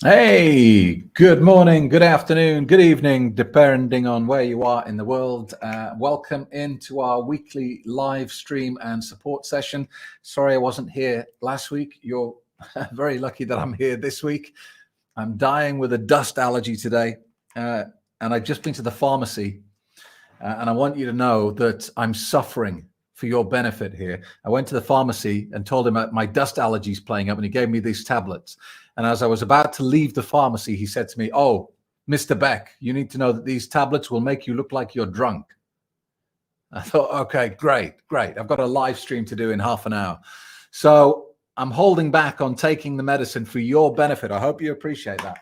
Hey, good morning, good afternoon, good evening, depending on where you are in the world. Welcome into our weekly live stream and support session. Sorry I wasn't here last week. You're very lucky that I'm here this week. I'm dying with a dust allergy today, and I've just been to the pharmacy, and I want you to know that I'm suffering for your benefit here. I went to the pharmacy and told him my dust allergy is playing up, and he gave me these tablets. And as I was about to leave the pharmacy, he said to me, "Oh, Mr. Beck, you need to know that these tablets will make you look like you're drunk." I thought, okay, great. I've got a live stream to do in half an hour. So I'm holding back on taking the medicine for your benefit. I hope you appreciate that.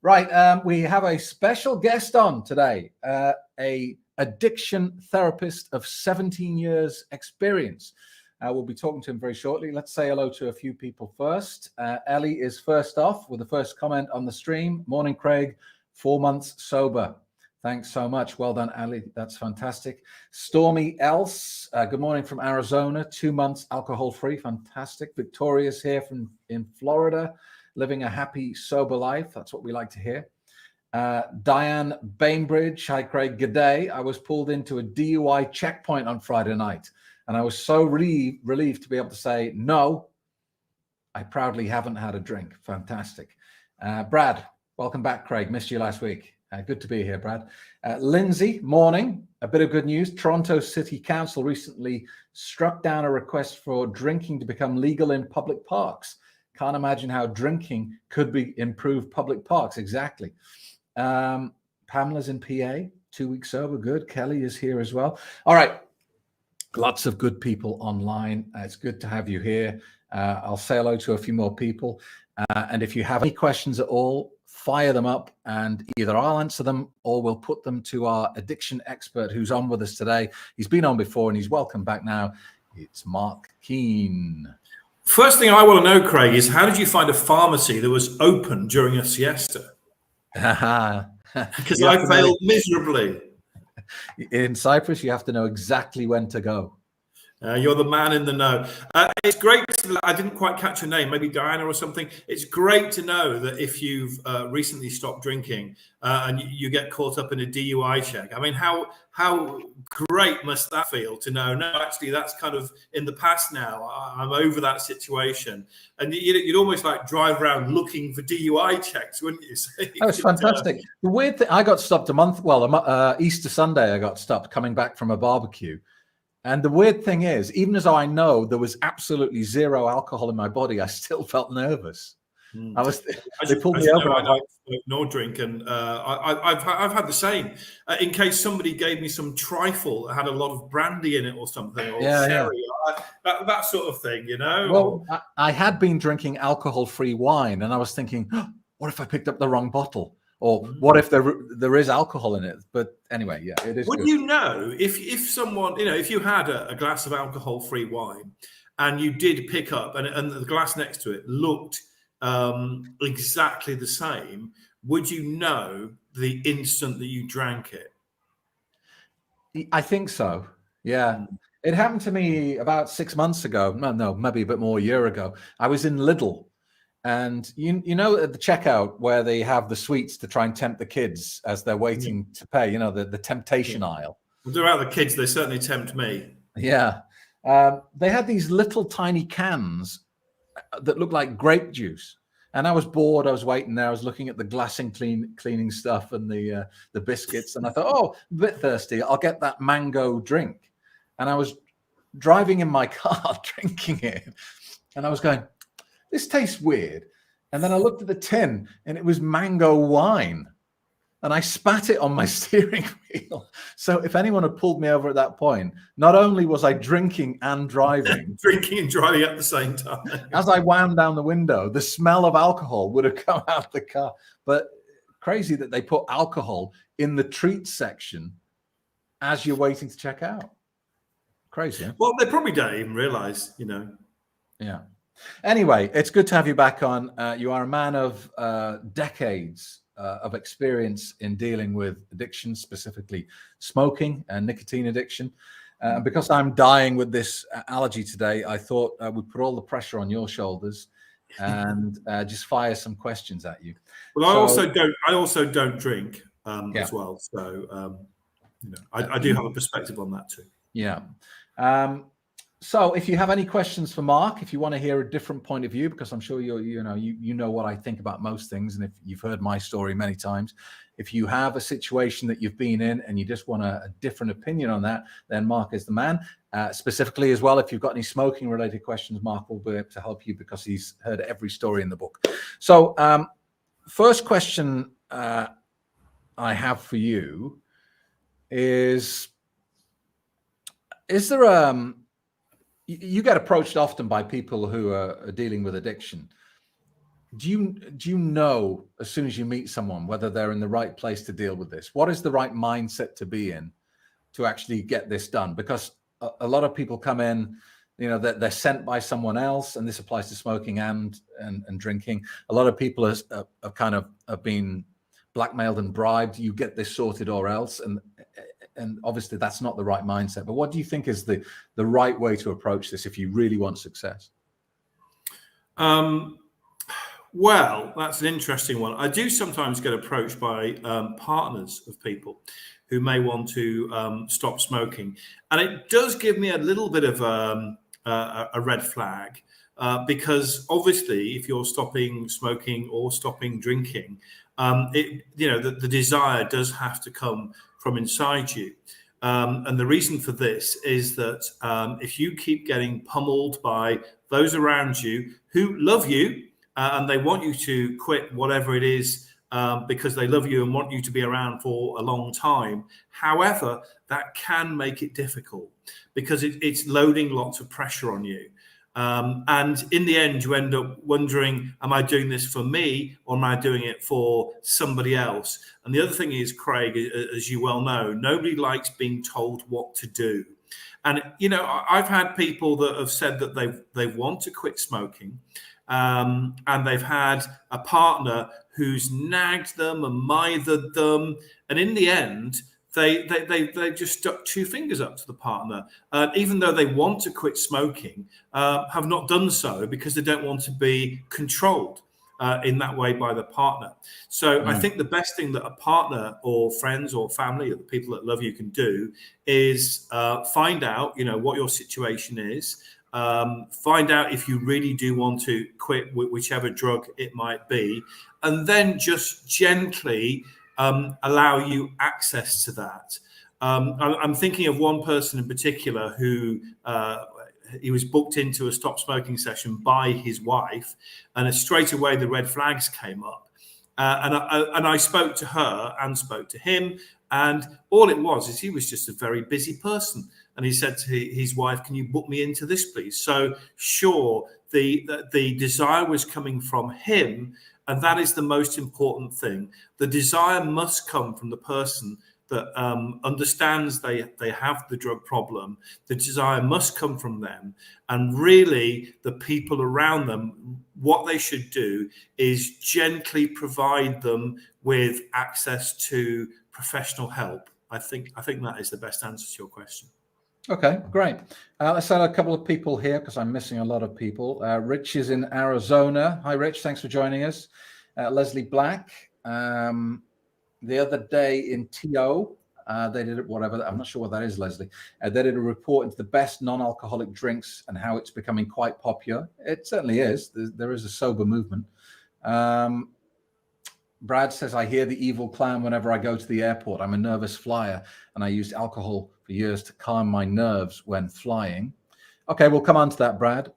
Right, we have a special guest on today, a addiction therapist of 17 years experience. We'll be talking to him very shortly. Let's say hello to a few people first. Ellie is first off with the first comment on the stream. Morning, Craig. 4 months sober. Thanks so much. Well done, Ellie. That's fantastic. Stormy Else. Good morning from Arizona. 2 months alcohol-free. Fantastic. Victoria's here in Florida, living a happy, sober life. That's what we like to hear. Diane Bainbridge. Hi, Craig. Good day. I was pulled into a DUI checkpoint on Friday night, and I was so relieved to be able to say, no, I proudly haven't had a drink. Fantastic. Brad, welcome back, Craig. Missed you last week. Good to be here, Brad. Lindsay, morning. A bit of good news. Toronto City Council recently struck down a request for drinking to become legal in public parks. Can't imagine how drinking could be improved public parks. Exactly. Pamela's in PA, 2 weeks sober. Good. Kelly is here as well. All right. Lots of good people online. It's good to have you here. I'll say hello to a few more people. And if you have any questions at all, fire them up and either I'll answer them or we'll put them to our addiction expert who's on with us today. He's been on before and he's welcome back now. It's Mark Keane. First thing I want to know, Craig, is how did you find a pharmacy that was open during a siesta? Because I failed miserably. In Cyprus, you have to know exactly when to go. You're the man in the know. It's great. I didn't quite catch your name, maybe Diana or something. It's great to know that if you've recently stopped drinking and you get caught up in a DUI check. I mean, how great must that feel to know, no, actually, that's kind of in the past now. I'm over that situation. And you'd almost like drive around looking for DUI checks, wouldn't you? So that was fantastic. The weird thing, I got stopped Easter Sunday, I got stopped coming back from a barbecue. And the weird thing is, even as I know there was absolutely zero alcohol in my body, I still felt nervous. They pulled me over. I don't smoke nor drink, and I've had the same. In case somebody gave me some trifle that had a lot of brandy in it or something, or sherry, that sort of thing, you know. Well, I had been drinking alcohol-free wine, and I was thinking, oh, what if I picked up the wrong bottle? Or what if there is alcohol in it? But anyway, yeah, it is. Would you know if someone, if you had a glass of alcohol-free wine and you did pick up and the glass next to it looked exactly the same, would you know the instant that you drank it? I think so. Yeah. It happened to me about 6 months ago. No, maybe a bit more, a year ago. I was in Lidl. And you know at the checkout where they have the sweets to try and tempt the kids as they're waiting to pay, the temptation aisle. Well, they're out the kids, they certainly tempt me. Yeah. They had these little tiny cans that looked like grape juice. And I was bored. I was waiting there. I was looking at the glassing cleaning stuff and the biscuits. And I thought, oh, a bit thirsty. I'll get that mango drink. And I was driving in my car drinking it. And I was going, this tastes weird. And then I looked at the tin and it was mango wine. And I spat it on my steering wheel. So if anyone had pulled me over at that point, not only was I drinking and driving. Drinking and driving at the same time. As I wound down the window, the smell of alcohol would have come out of the car. But crazy that they put alcohol in the treats section as you're waiting to check out. Crazy. Huh? Well, they probably don't even realize, Yeah. Anyway, it's good to have you back on. You are a man of decades of experience in dealing with addiction, specifically smoking and nicotine addiction. Because I'm dying with this allergy today, I thought I would put all the pressure on your shoulders and just fire some questions at you. Well, I also don't drink Yeah. as well. So I do have a perspective on that too. Yeah. So if you have any questions for Mark, if you want to hear a different point of view, because I'm sure you know what I think about most things, and if you've heard my story many times, if you have a situation that you've been in and you just want a different opinion on that, then Mark is the man. Specifically as well, if you've got any smoking related questions, Mark will be able to help you because he's heard every story in the book. So first question I have for you is there you get approached often by people who are dealing with addiction. Do you know as soon as you meet someone whether they're in the right place to deal with this? What is the right mindset to be in to actually get this done? Because a lot of people come in, they're sent by someone else, and this applies to smoking and drinking. A lot of people are kind of been blackmailed and bribed. You get this sorted or else, and obviously that's not the right mindset. But what do you think is the right way to approach this if you really want success? Well, that's an interesting one. I do sometimes get approached by partners of people who may want to stop smoking, and it does give me a little bit of a red flag because obviously, if you're stopping smoking or stopping drinking, the desire does have to come from inside you. And the reason for this is that if you keep getting pummeled by those around you who love you and they want you to quit whatever it is because they love you and want you to be around for a long time. However, that can make it difficult because it's loading lots of pressure on you. And in the end, you end up wondering, am I doing this for me or am I doing it for somebody else? And the other thing is, Craig, as you well know, nobody likes being told what to do. And, I've had people that have said that they want to quit smoking and they've had a partner who's nagged them and mithered them. And in the end, they just stuck two fingers up to the partner, even though they want to quit smoking, have not done so because they don't want to be controlled in that way by the partner. So I think the best thing that a partner or friends or family or the people that love you can do is find out, what your situation is. Find out if you really do want to quit whichever drug it might be, and then just gently allow you access to that. I'm thinking of one person in particular who he was booked into a stop smoking session by his wife, and straight away the red flags came up. And I spoke to her and spoke to him, and all it was is he was just a very busy person. And he said to his wife, "Can you book me into this, please?" So sure, the desire was coming from him, and that is the most important thing. The desire must come from the person that understands they have the drug problem. The desire must come from them. And really, the people around them, what they should do is gently provide them with access to professional help. I think that is the best answer to your question. Okay, great. Let's add a couple of people here because I'm missing a lot of people. Rich is in Arizona. Hi, Rich. Thanks for joining us. Leslie Black. The other day in TO, they did whatever. I'm not sure what that is, Leslie. They did a report into the best non-alcoholic drinks and how it's becoming quite popular. It certainly is. There is a sober movement. Brad says, I hear the evil clown whenever I go to the airport. I'm a nervous flyer, and I used alcohol for years to calm my nerves when flying. Okay, we'll come on to that, Brad.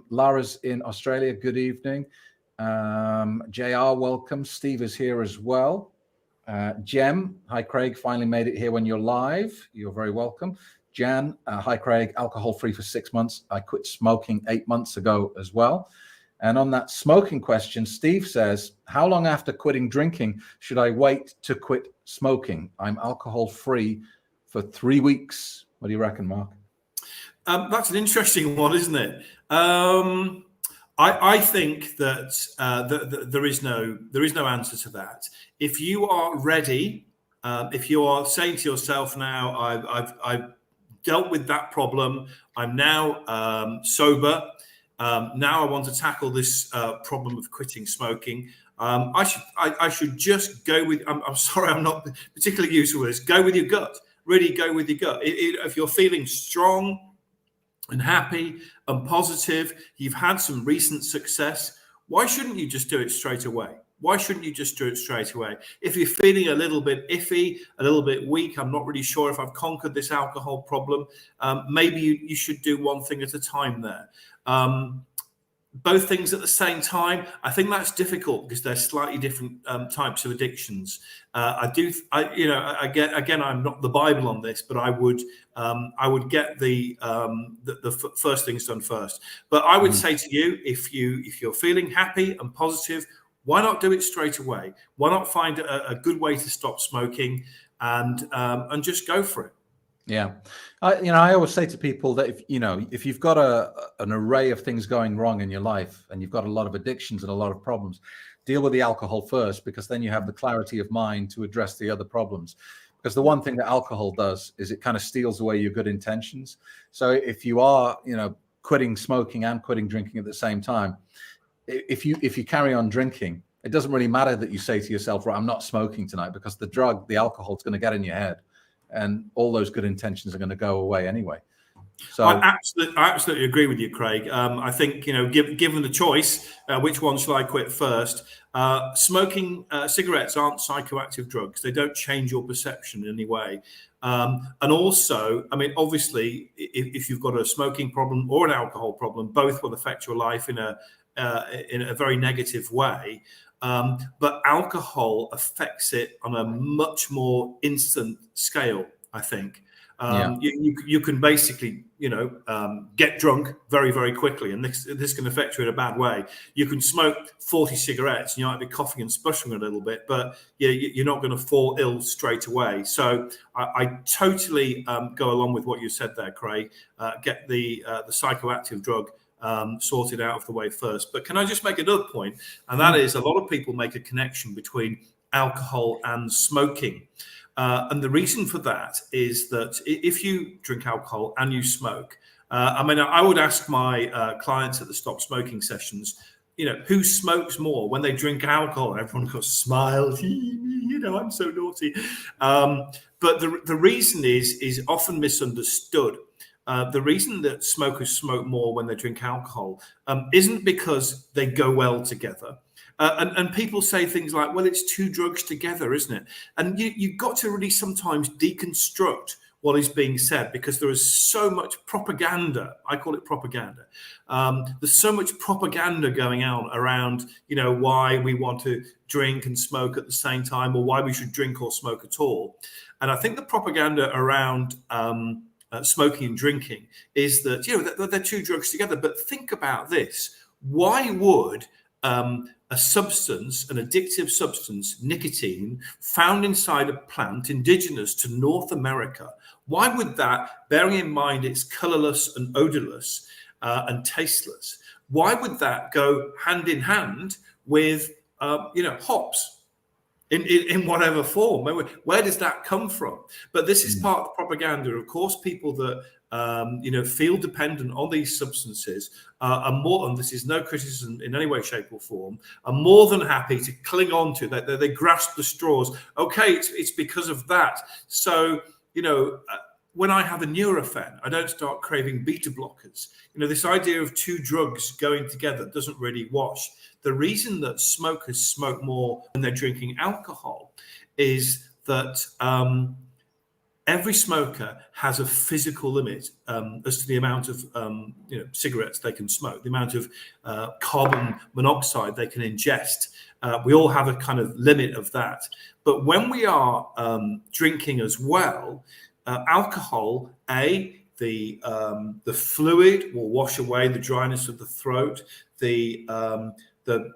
Lara's in Australia. Good evening. JR, welcome. Steve is here as well. Jem, hi, Craig. Finally made it here when you're live. You're very welcome. Jan, hi, Craig. Alcohol-free for 6 months. I quit smoking 8 months ago as well. And on that smoking question, Steve says, how long after quitting drinking should I wait to quit smoking? I'm alcohol-free for 3 weeks. What do you reckon, Mark? That's an interesting one, isn't it? I think that there is no answer to that. If you are ready, if you are saying to yourself now, I've dealt with that problem, I'm now sober. Now I want to tackle this problem of quitting smoking. I should just go with. I'm sorry, I'm not particularly useful with this. Go with your gut. Really go with your gut. If you're feeling strong and happy and positive, you've had some recent success, why shouldn't you just do it straight away? Why shouldn't you just do it straight away? If you're feeling a little bit iffy, a little bit weak, I'm not really sure if I've conquered this alcohol problem, maybe you should do one thing at a time there. Both things at the same time, I think that's difficult because they're slightly different types of addictions. Again, I'm not the Bible on this, but I would get the first things done first. But I would say to you, if you're feeling happy and positive, why not do it straight away? Why not find a good way to stop smoking and just go for it? Yeah. I always say to people that if you've got an array of things going wrong in your life and you've got a lot of addictions and a lot of problems, deal with the alcohol first, because then you have the clarity of mind to address the other problems. Because the one thing that alcohol does is it kind of steals away your good intentions. So if you are, quitting smoking and quitting drinking at the same time, if you carry on drinking, it doesn't really matter that you say to yourself, right, I'm not smoking tonight, because the alcohol is going to get in your head. And all those good intentions are going to go away anyway. So I absolutely agree with you, Craig. I think, given the choice, which one shall I quit first? Smoking cigarettes aren't psychoactive drugs. They don't change your perception in any way. And also, I mean, obviously, if you've got a smoking problem or an alcohol problem, both will affect your life in a very negative way. But alcohol affects it on a much more instant scale, I think. You can basically, get drunk very, very quickly, and this can affect you in a bad way. You can smoke 40 cigarettes, and you might be coughing and sputtering a little bit, but you're not going to fall ill straight away. So I totally go along with what you said there, Craig. Get the psychoactive drug sorted out of the way first. But can I just make another point? And that is, a lot of people make a connection between alcohol and smoking. And the reason for that is that if you drink alcohol and you smoke, I would ask my clients at the stop smoking sessions, who smokes more when they drink alcohol? Everyone goes, smiles, I'm so naughty. But the reason is often misunderstood. The reason that smokers smoke more when they drink alcohol isn't because they go well together. And people say things like, well, it's two drugs together, isn't it? And you've got to really sometimes deconstruct what is being said, because there is so much propaganda. I call it propaganda. There's so much propaganda going on around, why we want to drink and smoke at the same time, or why we should drink or smoke at all. And I think the propaganda around smoking and drinking is that, they're two drugs together. But think about this. Why would a substance, an addictive substance, nicotine, found inside a plant indigenous to North America, why would that, bearing in mind it's colorless and odorless and tasteless, why would that go hand in hand with, hops? In whatever form? Where does that come from? But this is part of the propaganda. Of course, people that feel dependent on these substances are more, and this is no criticism in any way, shape, or form, are more than happy to cling on to that. They grasp the straws. Okay, it's because of that. So when I have a Nurofen, I don't start craving beta blockers. This idea of two drugs going together doesn't really wash. The reason that smokers smoke more when they're drinking alcohol is that every smoker has a physical limit as to the amount of cigarettes they can smoke, the amount of carbon monoxide they can ingest. We all have a kind of limit of that. But when we are drinking as well, alcohol, the fluid will wash away the dryness of the throat. The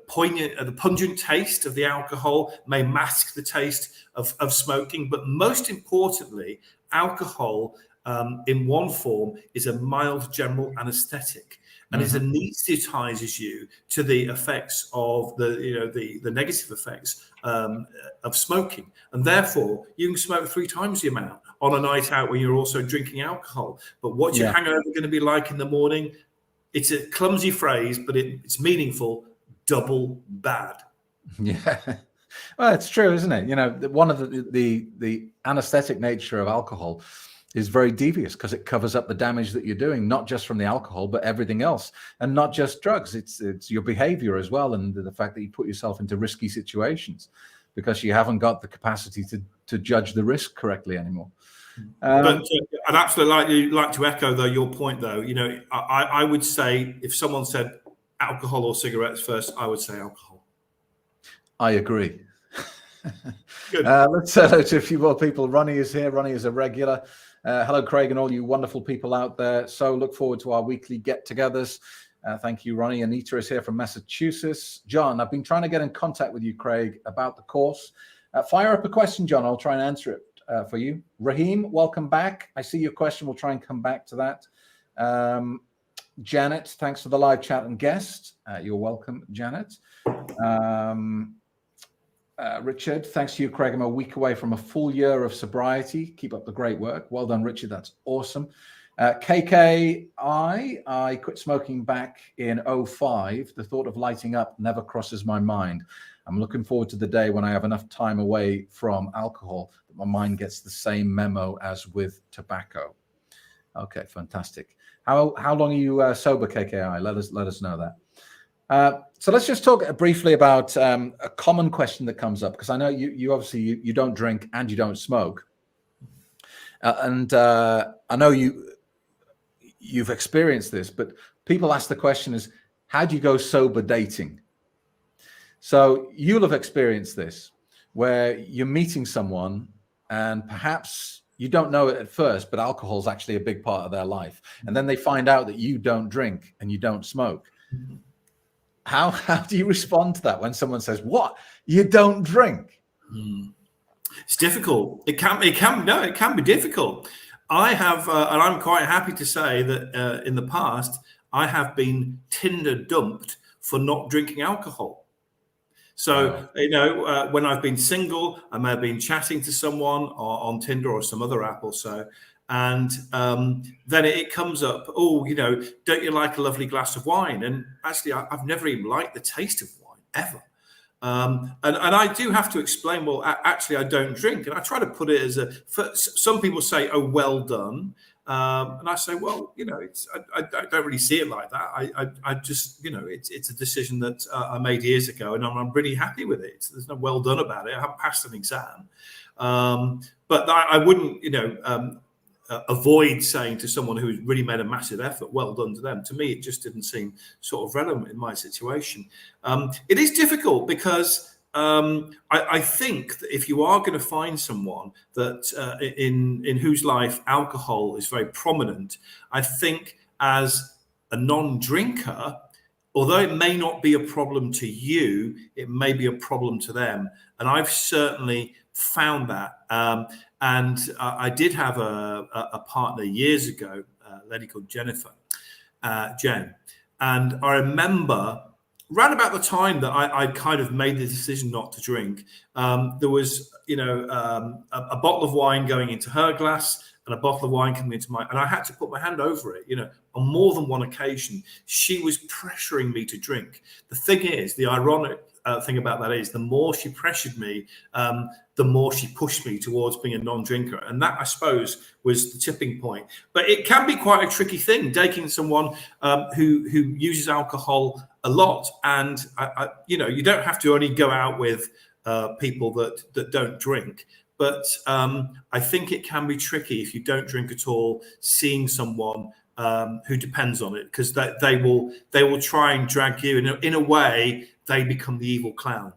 pungent taste of the alcohol may mask the taste of smoking, but most importantly, alcohol in one form is a mild general anesthetic, and it anesthetizes you to the effects of the negative effects of smoking, and therefore you can smoke 3 times the amount on a night out when you're also drinking alcohol. But what's your hangover going to be like in the morning? it's a clumsy phrase, but it's meaningful. Double bad. Yeah. Well, it's true, isn't it? You know, one of the anesthetic nature of alcohol is very devious because it covers up the damage that you're doing, not just from the alcohol, but everything else, and not just drugs. It's your behavior as well, and the fact that you put yourself into risky situations because you haven't got the capacity to judge the risk correctly anymore. But I'd absolutely like to echo though your point though. You know, I would say if someone said alcohol or cigarettes first, I would say alcohol. I agree. Good. Let's say hello to a few more people. Ronnie is here. Ronnie is a regular. Hello, Craig, and all you wonderful people out there. So look forward to our weekly get-togethers. Thank you, Ronnie. Anita is here from Massachusetts. John, I've been trying to get in contact with you, Craig, about the course. Fire up a question, John. I'll try and answer it for you. Raheem, welcome back. I see your question. We'll try and come back to that. Janet, thanks for the live chat and guest. You're welcome, Janet. Richard, thanks to you, Craig. I'm a week away from a full year of sobriety. Keep up the great work. Well done, Richard. That's awesome. KKI, I quit smoking back in 2005. The thought of lighting up never crosses my mind. I'm looking forward to the day when I have enough time away from alcohol that my mind gets the same memo as with tobacco. Okay, fantastic. How long are you sober, KKI? Let us know that. So let's just talk briefly about a common question that comes up, because I know you obviously you don't drink and you don't smoke, and I know you've experienced this, but people ask the question is, how do you go sober dating? So you'll have experienced this, where you're meeting someone and perhaps you don't know it at first, but alcohol is actually a big part of their life, and then they find out that you don't drink and you don't smoke. How do you respond to that when someone says, "What? You don't drink?" It's difficult. It can be difficult. I have, and I'm quite happy to say that in the past I have been Tinder dumped for not drinking alcohol. So when I've been single, I may have been chatting to someone on Tinder or some other app or so. And then it comes up, oh, don't you like a lovely glass of wine? And actually, I've never even liked the taste of wine, ever. And I do have to explain, well, actually, I don't drink. And I try to put it as some people say, oh, well done. And I say, well, I don't really see it like that. I just, it's a decision that I made years ago, and I'm really happy with it. There's no well done about it. I haven't passed an exam. But I wouldn't, avoid saying to someone who's really made a massive effort, well done to them. To me, it just didn't seem sort of relevant in my situation. It is difficult because I think that if you are going to find someone that in whose life alcohol is very prominent, I think as a non-drinker, although it may not be a problem to you, it may be a problem to them. And I've certainly found that. And I did have a partner years ago, a lady called Jennifer, Jen. And I remember around about the time that I kind of made the decision not to drink, there was, a bottle of wine going into her glass and a bottle of wine coming into mine. And I had to put my hand over it, on more than one occasion. She was pressuring me to drink. The thing is, the ironic thing about that is the more she pressured me, the more she pushed me towards being a non-drinker. And that, I suppose, was the tipping point. But it can be quite a tricky thing, dating someone who uses alcohol a lot. And, you don't have to only go out with people that don't drink. But I think it can be tricky if you don't drink at all, seeing someone who depends on it, because they will try and drag you. In a way, they become the evil clown.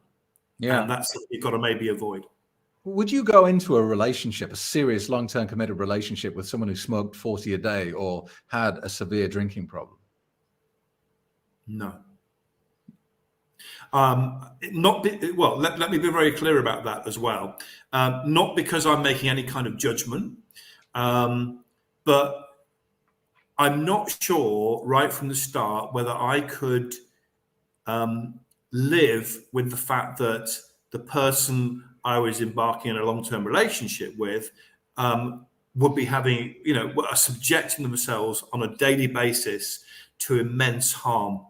Yeah. And that's what you've got to maybe avoid. Would you go into a relationship, a serious long-term committed relationship with someone who smoked 40 a day or had a severe drinking problem? No. Let me be very clear about that as well. Not because I'm making any kind of judgment, but I'm not sure right from the start whether I could live with the fact that the person I was embarking in a long-term relationship with would be having, are subjecting themselves on a daily basis to immense harm.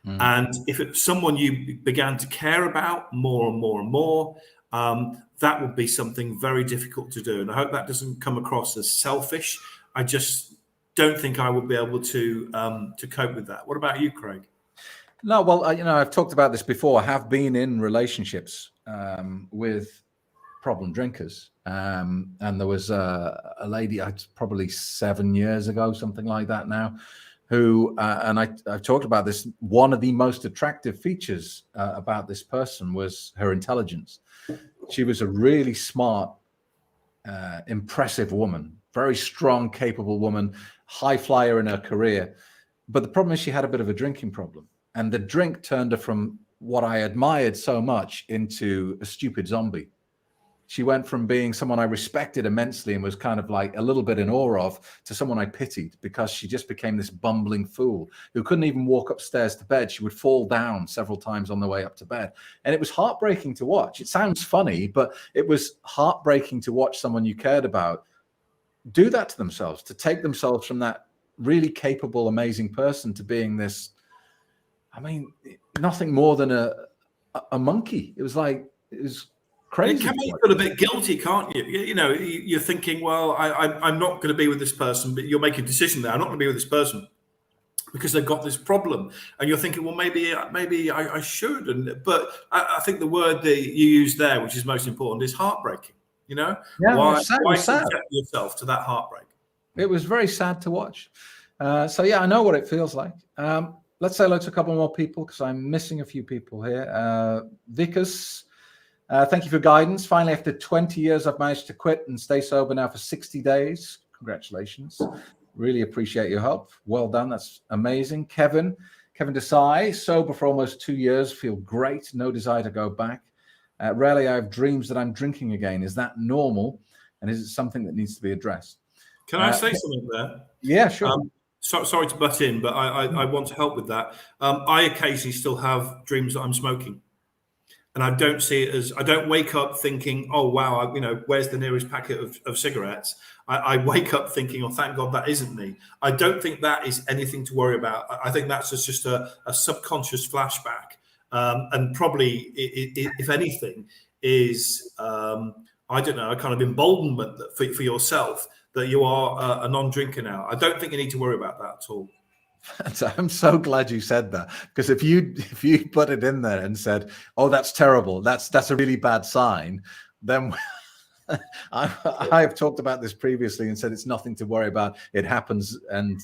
Mm. And if it's someone you began to care about more and more and more, that would be something very difficult to do. And I hope that doesn't come across as selfish. I just don't think I would be able to cope with that. What about you, Craig? No, well, I've talked about this before. I have been in relationships with problem drinkers. And there was a lady, probably 7 years ago, something like that now, who, and I've talked about this, one of the most attractive features about this person was her intelligence. She was a really smart, impressive woman, very strong, capable woman, high flyer in her career. But the problem is she had a bit of a drinking problem. And the drink turned her from what I admired so much into a stupid zombie. She went from being someone I respected immensely and was kind of like a little bit in awe of, to someone I pitied, because she just became this bumbling fool who couldn't even walk upstairs to bed. She would fall down several times on the way up to bed. And it was heartbreaking to watch. It sounds funny, but it was heartbreaking to watch someone you cared about do that to themselves, to take themselves from that really capable, amazing person to being this, nothing more than a monkey. It was crazy. It can make you feel a bit guilty, can't you? You're thinking, well, I'm not going to be with this person, but you're making a decision there. I'm not going to be with this person because they've got this problem, and you're thinking, well, maybe I should. But I think the word that you use there, which is most important, is heartbreaking. Yeah, why sad. subject yourself to that heartbreak? It was very sad to watch. So yeah, I know what it feels like. Let's say hello to a couple more people because I'm missing a few people here. Vickers. Thank you for guidance. Finally, after 20 years, I've managed to quit and stay sober now for 60 days. Congratulations. Really appreciate your help. Well done. That's amazing. Kevin Desai, sober for almost 2 years. Feel great. No desire to go back. Rarely I have dreams that I'm drinking again. Is that normal? And is it something that needs to be addressed? Can I say something there? Yeah, sure. Sorry to butt in, but I want to help with that. I occasionally still have dreams that I'm smoking. And I don't see it as, I don't wake up thinking, oh, wow, where's the nearest packet of cigarettes? I wake up thinking, oh, thank God that isn't me. I don't think that is anything to worry about. I think that's just a subconscious flashback. And probably, if anything, is, I don't know, a kind of emboldenment for yourself that you are a non-drinker now. I don't think you need to worry about that at all. I'm so glad you said that, because if you put it in there and said, "Oh, that's terrible. That's a really bad sign," then I've talked about this previously and said it's nothing to worry about. It happens, and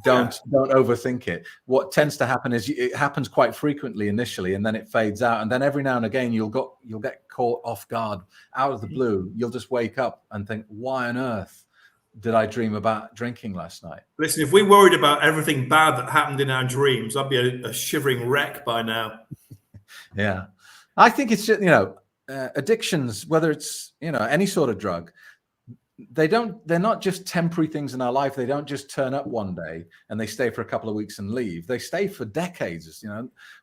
don't overthink it. What tends to happen is it happens quite frequently initially, and then it fades out, and then every now and again you'll get caught off guard out of the blue. You'll just wake up and think, "Why on earth did I dream about drinking last night?" Listen, if we worried about everything bad that happened in our dreams, I'd be a shivering wreck by now. Yeah. I think it's just, addictions, whether it's, any sort of drug, they're not just temporary things in our life. They don't just turn up one day and they stay for a couple of weeks and leave. They stay for decades,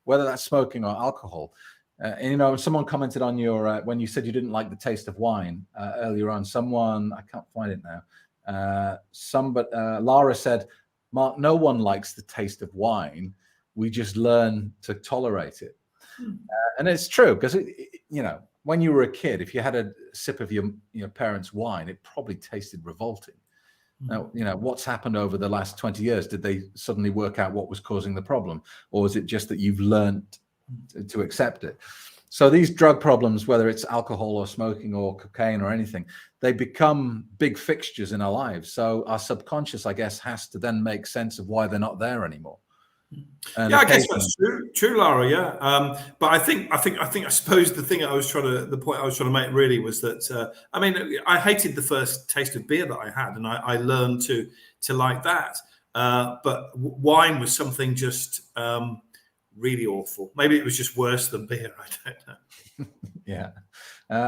whether that's smoking or alcohol. And someone commented on your, when you said you didn't like the taste of wine earlier on, I can't find it now. Lara said, "Mark, no one likes the taste of wine. We just learn to tolerate it." And it's true, because when you were a kid, if you had a sip of your parents' wine, it probably tasted revolting. Now, what's happened over the last 20 years? Did they suddenly work out what was causing the problem, or is it just that you've learned to accept it? So these drug problems, whether it's alcohol or smoking or cocaine or anything, they become big fixtures in our lives. So our subconscious, I guess, has to then make sense of why they're not there anymore. And I guess that's true, Lara. Yeah, but I suppose the point I was trying to make really was that I hated the first taste of beer that I had, and I learned to like that. But wine was something just really awful. Maybe it was just worse than beer. I don't know. Yeah.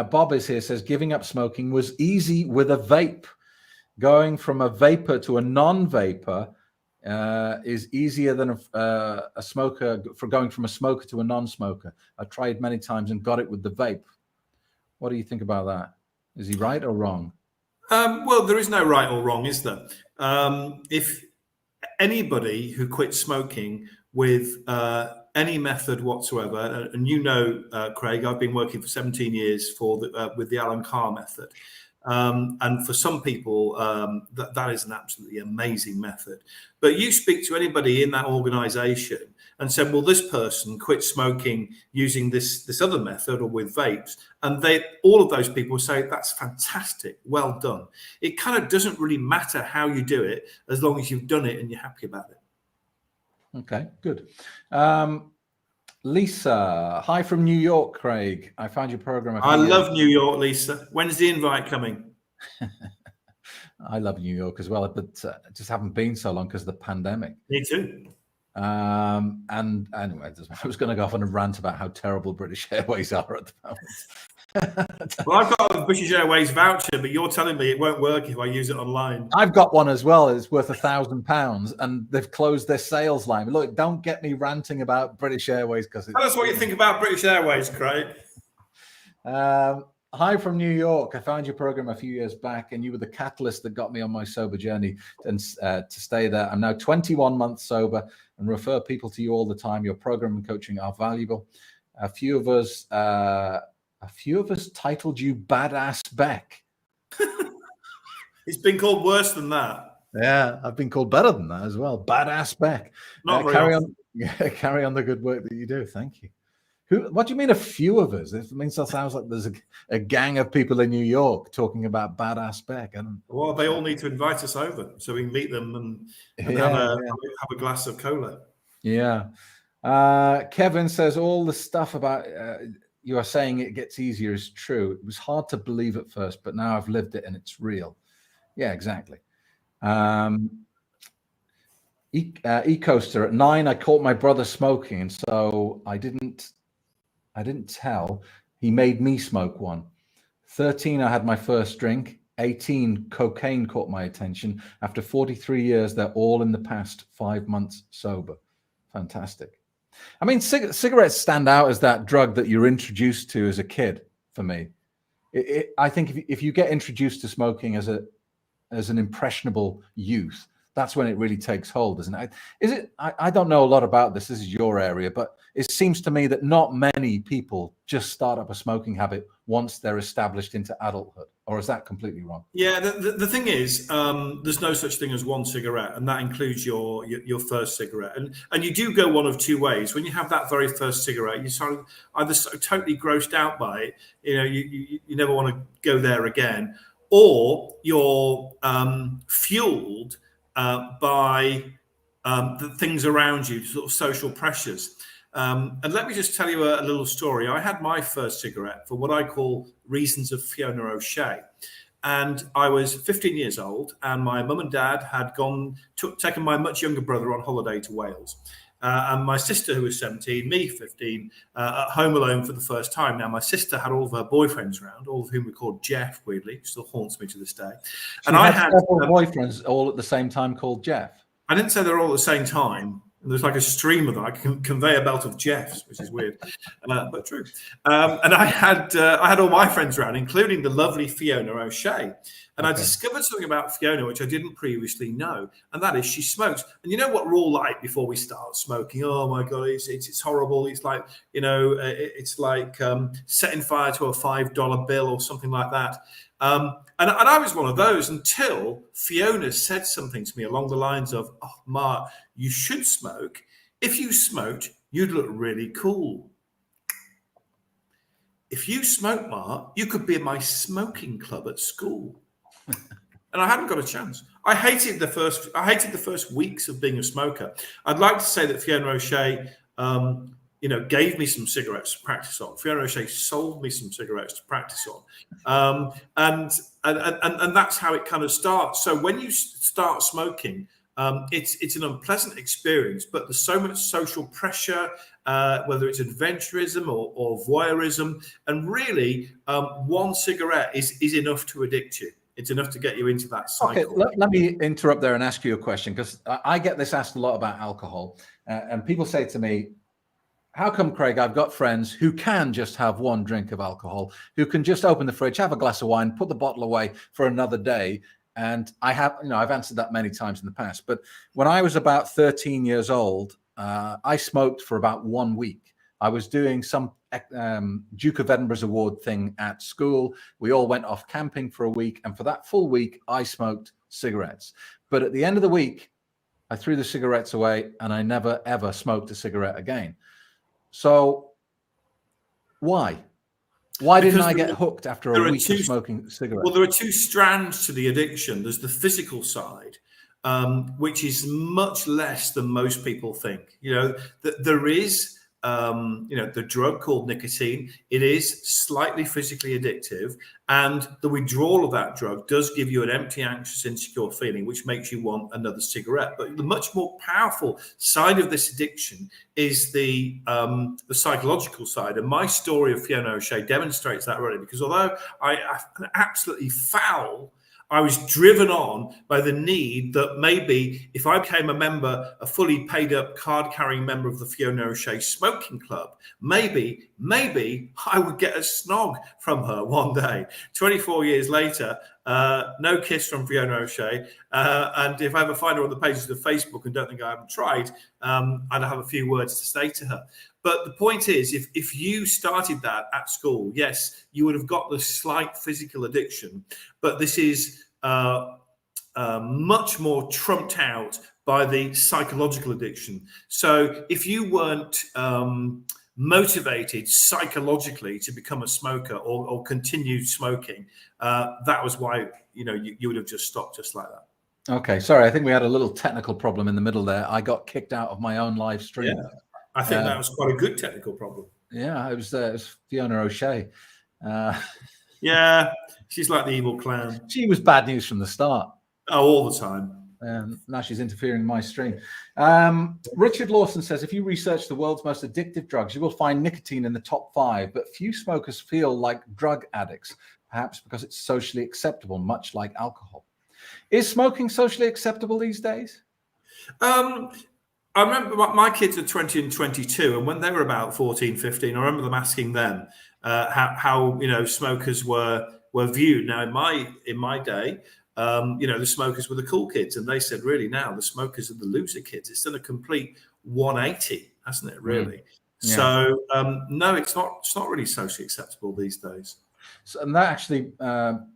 Bob is here, says giving up smoking was easy with a vape. Going from a vapor to a non-vapor is easier than a smoker, for going from a smoker to a non-smoker. I tried many times and got it with the vape. What do you think about that? Is he right or wrong? Well, there is no right or wrong, is there? anybody who quits smoking with any method whatsoever, and you know, Craig, I've been working for 17 years with the Alan Carr method. And for some people, that is an absolutely amazing method. But you speak to anybody in that organization and said, well, this person quit smoking using this other method or with vapes. And all of those people say, that's fantastic. Well done. It kind of doesn't really matter how you do it, as long as you've done it and you're happy about it. Okay, good. Lisa, hi from New York, Craig. I found your program. I love New York, Lisa. When's the invite coming? I love New York as well, but just haven't been so long because of the pandemic. Me too. And anyway, I was going to go off on a rant about how terrible British Airways are at the moment. Well, I've got a British Airways voucher, but you're telling me it won't work if I use it online. I've got one as well. It's worth £1,000, and they've closed their sales line. Look, don't get me ranting about British Airways because tell us what you think about British Airways, Craig. Hi from New York. I found your program a few years back, and you were the catalyst that got me on my sober journey and to stay there. I'm now 21 months sober and refer people to you all the time. Your program and coaching are valuable. A few of us titled you Badass Beck. It's been called worse than that. Yeah, I've been called better than that as well. Badass Beck. Carry on the good work that you do. Thank you. What do you mean a few of us? It means that sounds like there's a gang of people in New York talking about Badass Beck. Well, they all need to invite us over so we can meet them and have a glass of cola. Yeah. Kevin says all the stuff about you are saying it gets easier is true. It was hard to believe at first, but now I've lived it and it's real. Yeah, exactly. E-Coaster, at 9, I caught my brother smoking, and so I didn't tell. He made me smoke one. 13, I had my first drink. 18, cocaine caught my attention. After 43 years, they're all in the past 5 months sober. Fantastic. I mean, cigarettes stand out as that drug that you're introduced to as a kid, for me. I think if you get introduced to smoking as an impressionable youth, that's when it really takes hold, isn't it? Is it? I don't know a lot about this. This is your area, but it seems to me that not many people just start up a smoking habit once they're established into adulthood. Or is that completely wrong? Yeah, the thing is, there's no such thing as one cigarette, and that includes your first cigarette. And you do go one of two ways. When you have that very first cigarette, you sort of either so totally grossed out by it, you never want to go there again, or you're fueled by the things around you, sort of social pressures. And let me just tell you a little story. I had my first cigarette for what I call reasons of Fiona O'Shea. And I was 15 years old, and my mum and dad had taken my much younger brother on holiday to Wales. And my sister, who was 17, me, 15, at home alone for the first time. Now, my sister had all of her boyfriends around, all of whom we called Jeff, weirdly, still haunts me to this day. And I had several boyfriends all at the same time called Jeff. I didn't say they're all at the same time. There's like a stream of them. I can convey a belt of Jeffs, which is weird, but true. And I had all my friends around, including the lovely Fiona O'Shea. And I discovered something about Fiona which I didn't previously know, and that is she smokes. And you know what we're all like before we start smoking? Oh my God, it's horrible. It's like it's like setting fire to a $5 bill or something like that. And I was one of those until Fiona said something to me along the lines of, "Oh, Mark, you should smoke. If you smoked, you'd look really cool. If you smoke, Mark, you could be in my smoking club at school." And I hadn't got a chance. I hated the first weeks of being a smoker. I'd like to say that Fiona O'Shea gave me some cigarettes to practice on. Fiona O'Shea sold me some cigarettes to practice on. And that's how it kind of starts. So when you start smoking, it's an unpleasant experience, but there's so much social pressure, whether it's adventurism or voyeurism. And really, one cigarette is enough to addict you. It's enough to get you into that cycle. Okay, let me interrupt there and ask you a question, because I get this asked a lot about alcohol. And people say to me, how come, Craig, I've got friends who can just have one drink of alcohol, who can just open the fridge, have a glass of wine, put the bottle away for another day, And I've answered that many times in the past. But when I was about 13 years old, I smoked for about 1 week. I was doing some Duke of Edinburgh's award thing at school. We all went off camping for a week. And for that full week, I smoked cigarettes. But at the end of the week, I threw the cigarettes away and I never, ever smoked a cigarette again. So why? Why didn't I get hooked after a week of smoking cigarettes? Well, there are two strands to the addiction. There's the physical side, which is much less than most people think. There is, the drug called nicotine. It is slightly physically addictive, and the withdrawal of that drug does give you an empty, anxious, insecure feeling, which makes you want another cigarette. But the much more powerful side of this addiction is the psychological side. And my story of Fiona O'Shea demonstrates that really, because although I absolutely foul, I was driven on by the need that maybe if I became a fully paid up card carrying member of the Fiona O'Shea Smoking Club, maybe I would get a snog from her one day. 24 years later, no kiss from Fiona O'Shea. And if I ever find her on the pages of Facebook and don't think I haven't tried, I'd have a few words to say to her. But the point is, if you started that at school, yes, you would have got the slight physical addiction, but this is much more trumped out by the psychological addiction. So if you weren't motivated psychologically to become a smoker or continue smoking, that was why you would have just stopped just like that. Okay, sorry, I think we had a little technical problem in the middle there. I got kicked out of my own live stream. Yeah. I think that was quite a good technical problem. Yeah, it was Fiona O'Shea. Yeah, she's like the evil clown. She was bad news from the start. Oh, all the time. Now she's interfering in my stream. Richard Lawson says, if you research the world's most addictive drugs, you will find nicotine in the top 5, but few smokers feel like drug addicts, perhaps because it's socially acceptable, much like alcohol. Is smoking socially acceptable these days? I remember my kids are 20 and 22, and when they were about 14, 15, I remember them asking them how smokers were viewed. Now, in my day, the smokers were the cool kids, and they said, really, now the smokers are the loser kids. It's done a complete 180, hasn't it? Really. Yeah. So no, it's not really socially acceptable these days. So, and that actually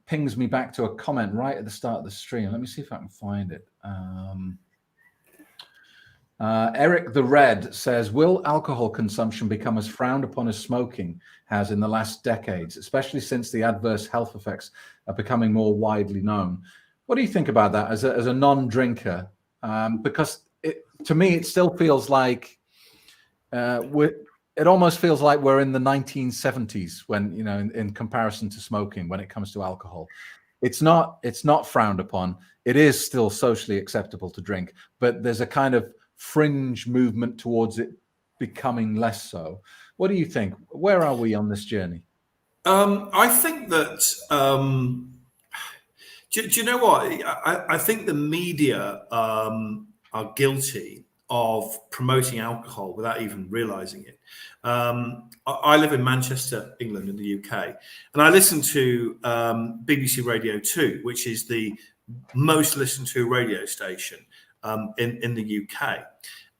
pings me back to a comment right at the start of the stream. Let me see if I can find it. Eric the Red says, will alcohol consumption become as frowned upon as smoking has in the last decades, especially since the adverse health effects are becoming more widely known? What do you think about that as a non-drinker? Because to me, it still feels like it almost feels like we're in the 1970s when, in comparison to smoking, when it comes to alcohol. It's not frowned upon. It is still socially acceptable to drink, but there's a kind of fringe movement towards it becoming less so. What do you think? Where are we on this journey? I think that do you know what? I think the media are guilty of promoting alcohol without even realizing it. I live in Manchester, England, in the UK, and I listen to BBC Radio 2, which is the most listened to radio station in the UK.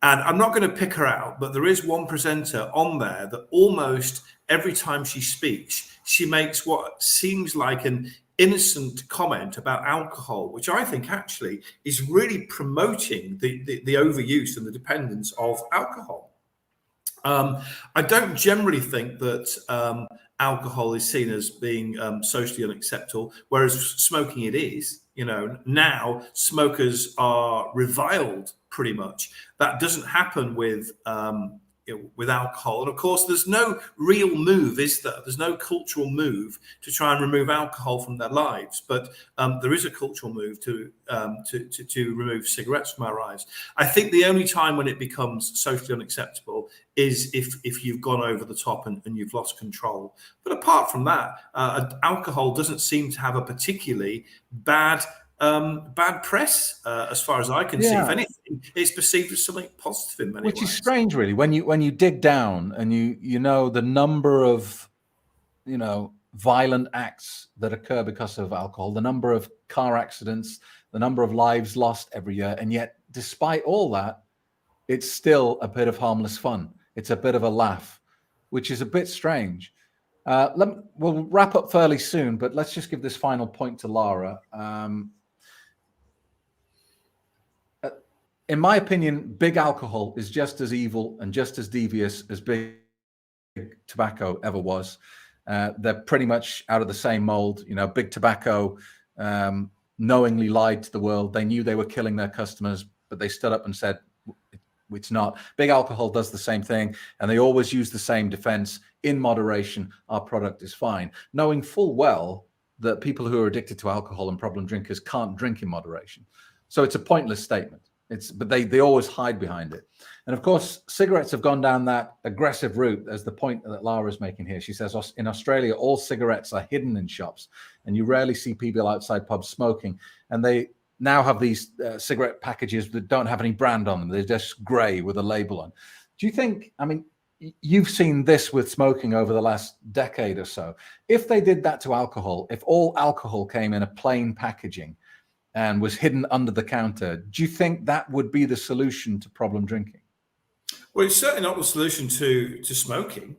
And I'm not going to pick her out, but there is one presenter on there that almost every time she speaks, she makes what seems like an innocent comment about alcohol, which I think actually is really promoting the overuse and the dependence of alcohol. I don't generally think that alcohol is seen as being socially unacceptable, whereas smoking it is. Now smokers are reviled pretty much. That doesn't happen with alcohol. And of course, there's no real move, is there? There's no cultural move to try and remove alcohol from their lives. But there is a cultural move to remove cigarettes from our lives. I think the only time when it becomes socially unacceptable is if you've gone over the top and you've lost control. But apart from that, alcohol doesn't seem to have a particularly bad press as far as I can see. If anything, it's perceived as something positive in many ways. Which is strange, really, when you dig down and you know the number of violent acts that occur because of alcohol, the number of car accidents, the number of lives lost every year. And yet, despite all that, it's still a bit of harmless fun. It's a bit of a laugh, which is a bit strange. We'll wrap up fairly soon, but let's just give this final point to Lara. In my opinion, big alcohol is just as evil and just as devious as big tobacco ever was. They're pretty much out of the same mold. You know, big tobacco knowingly lied to the world. They knew they were killing their customers, but they stood up and said, it's not. Big alcohol does the same thing, and they always use the same defense: in moderation, our product is fine, knowing full well that people who are addicted to alcohol and problem drinkers can't drink in moderation. So it's a pointless statement. But they always hide behind it. And of course, cigarettes have gone down that aggressive route, as the point that Lara is making here. She says in Australia, all cigarettes are hidden in shops, and you rarely see people outside pubs smoking. And they now have these cigarette packages that don't have any brand on them. They're just grey with a label on. Do you think, I mean, you've seen this with smoking over the last decade or so. If they did that to alcohol, if all alcohol came in a plain packaging and was hidden under the counter, do you think that would be the solution to problem drinking? Well, it's certainly not the solution to smoking.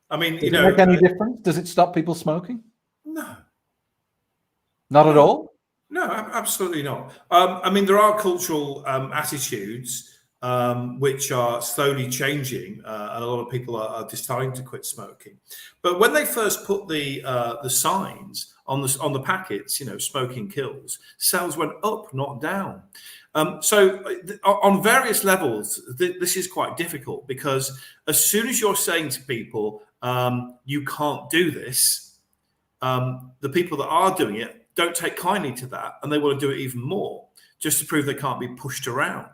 I mean, does it make any difference? Does it stop people smoking? No. Not at all? No, absolutely not. I mean, there are cultural attitudes which are slowly changing, and a lot of people are deciding to quit smoking. But when they first put the signs on the packets, you know, smoking kills, sales went up, not down. So on various levels, this is quite difficult, because as soon as you're saying to people, you can't do this, the people that are doing it don't take kindly to that, and they want to do it even more, just to prove they can't be pushed around.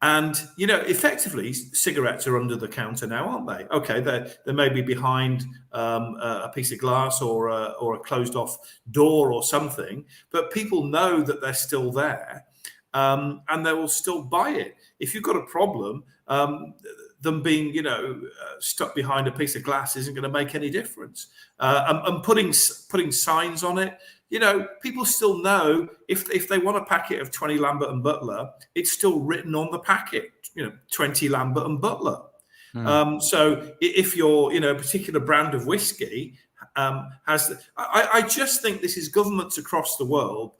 And, you know, effectively, cigarettes are under the counter now, aren't they? Okay, they may be behind a piece of glass or a closed off door or something, but people know that they're still there, and they will still buy it. If you've got a problem, them being, you know, stuck behind a piece of glass isn't going to make any difference. And putting signs on it, you know, people still know if they want a packet of 20 Lambert and Butler, it's still written on the packet, you know, 20 Lambert and Butler. So if you're, you know, a particular brand of whiskey I just think this is governments across the world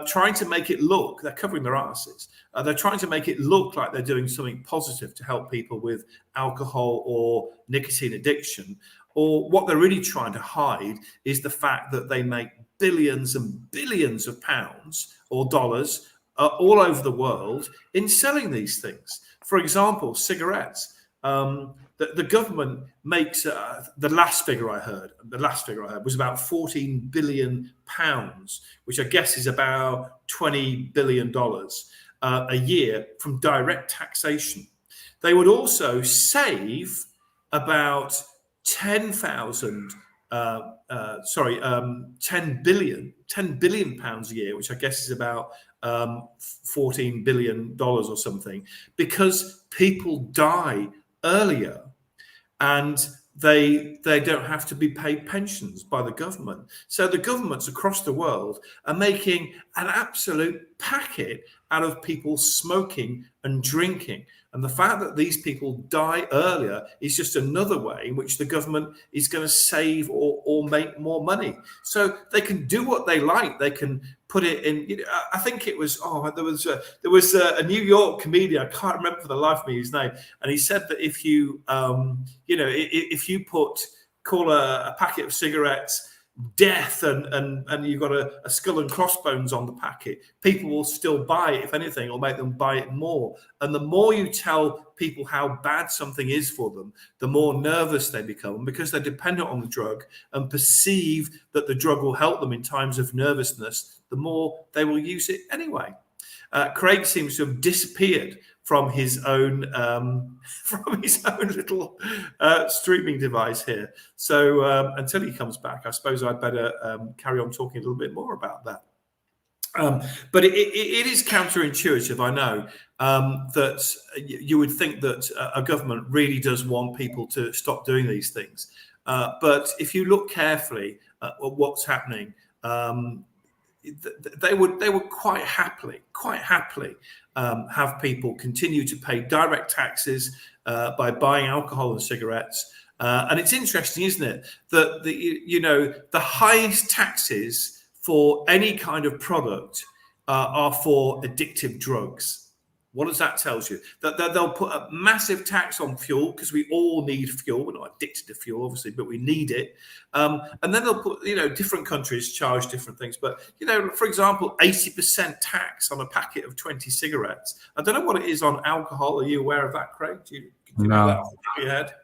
trying to make it look, they're covering their asses. They're trying to make it look like they're doing something positive to help people with alcohol or nicotine addiction. Or what they're really trying to hide is the fact that they make billions and billions of pounds or dollars all over the world in selling these things. For example, cigarettes. The government makes the last figure I heard was about 14 billion pounds, which I guess is about $20 billion a year from direct taxation. They would also save about 10 billion pounds a year, which I guess is about $14 billion or something, because people die earlier and they don't have to be paid pensions by the government. So the governments across the world are making an absolute packet out of people smoking and drinking. And the fact that these people die earlier is just another way in which the government is going to save or make more money. So they can do what they like. They can put it in. You know, I think it was there was a New York comedian. I can't remember for the life of me his name, and he said that if you if you call a packet of cigarettes death and you've got a skull and crossbones on the packet, people will still buy it. If anything, it'll make them buy it more. And the more you tell people how bad something is for them, the more nervous they become, because they're dependent on the drug and perceive that the drug will help them in times of nervousness, the more they will use it anyway. Craig seems to have disappeared from his own little streaming device here. So until he comes back, I suppose I'd better carry on talking a little bit more about that. But it is counterintuitive, I know, that you would think that a government really does want people to stop doing these things. But if you look carefully at what's happening, they would quite happily have people continue to pay direct taxes by buying alcohol and cigarettes. And it's interesting, isn't it, that the highest taxes for any kind of product are for addictive drugs. What does that tell you? That they'll put a massive tax on fuel because we all need fuel. We're not addicted to fuel, obviously, but we need it. And then they'll put, different countries charge different things. But, for example, 80% tax on a packet of 20 cigarettes. I don't know what it is on alcohol. Are you aware of that, Craig? Do you know that off the top of your head?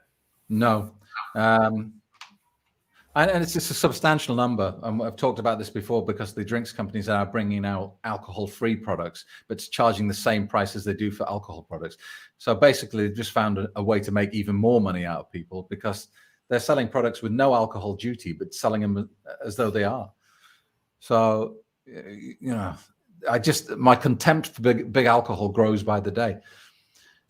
No. And it's just a substantial number. I've talked about this before because the drinks companies are bringing out alcohol-free products, but charging the same price as they do for alcohol products. So basically, they've just found a way to make even more money out of people because they're selling products with no alcohol duty, but selling them as though they are. So, my contempt for big alcohol grows by the day.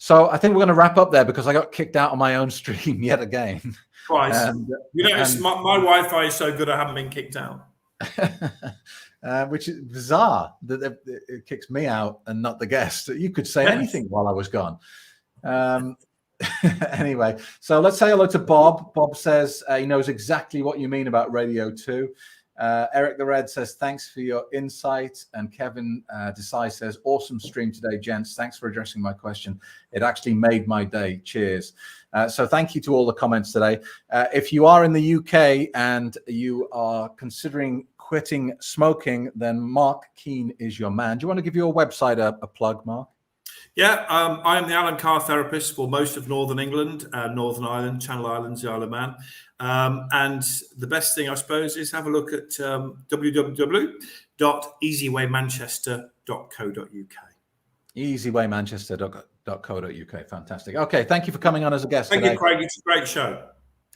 So I think we're going to wrap up there because I got kicked out of my own stream yet again. Twice. My Wi-Fi is so good I haven't been kicked out. Which is bizarre that it kicks me out and not the guest. You could say anything while I was gone. Anyway, so let's say hello to Bob. Bob says he knows exactly what you mean about Radio 2. Eric the Red says, thanks for your insight. And Kevin Desai says, awesome stream today, gents. Thanks for addressing my question. It actually made my day. Cheers. So thank you to all the comments today. If you are in the UK and you are considering quitting smoking, then Mark Keane is your man. Do you want to give your website a plug, Mark? Yeah, I am the Alan Carr therapist for most of Northern England, Northern Ireland, Channel Islands, the Isle of Man. And the best thing, I suppose, is have a look at www.easywaymanchester.co.uk. Easywaymanchester.co.uk. Fantastic. Okay, thank you for coming on as a guest today. Thank you, Craig. It's a great show.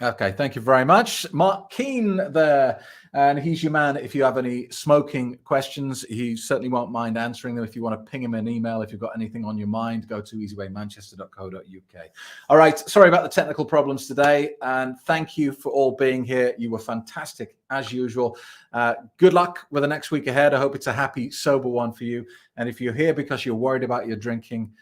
Okay, thank you very much. Mark Keane there, and he's your man if you have any smoking questions. He certainly won't mind answering them. If you want to ping him an email, if you've got anything on your mind, go to easywaymanchester.co.uk. All right, sorry about the technical problems today, and thank you for all being here. You were fantastic, as usual. Good luck with the next week ahead. I hope it's a happy, sober one for you. And if you're here because you're worried about your drinking,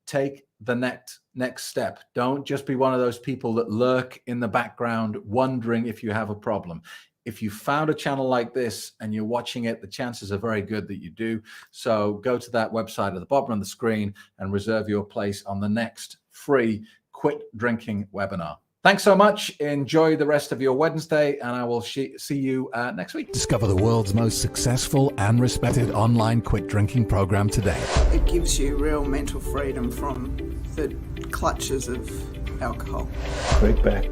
take the next step. Don't just be one of those people that lurk in the background wondering if you have a problem. If you found a channel like this and you're watching it, the chances are very good that you do. So go to that website at the bottom of the screen and reserve your place on the next free Quit Drinking webinar. Thanks so much. Enjoy the rest of your Wednesday, and I will see you next week. Discover the world's most successful and respected online quit drinking program today. It gives you real mental freedom from the clutches of alcohol. Craig Beck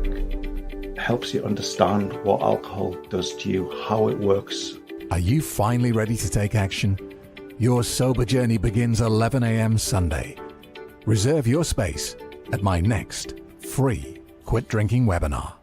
helps you understand what alcohol does to you, how it works. Are you finally ready to take action? Your sober journey begins 11 a.m. Sunday. Reserve your space at my next free Quit Drinking webinar.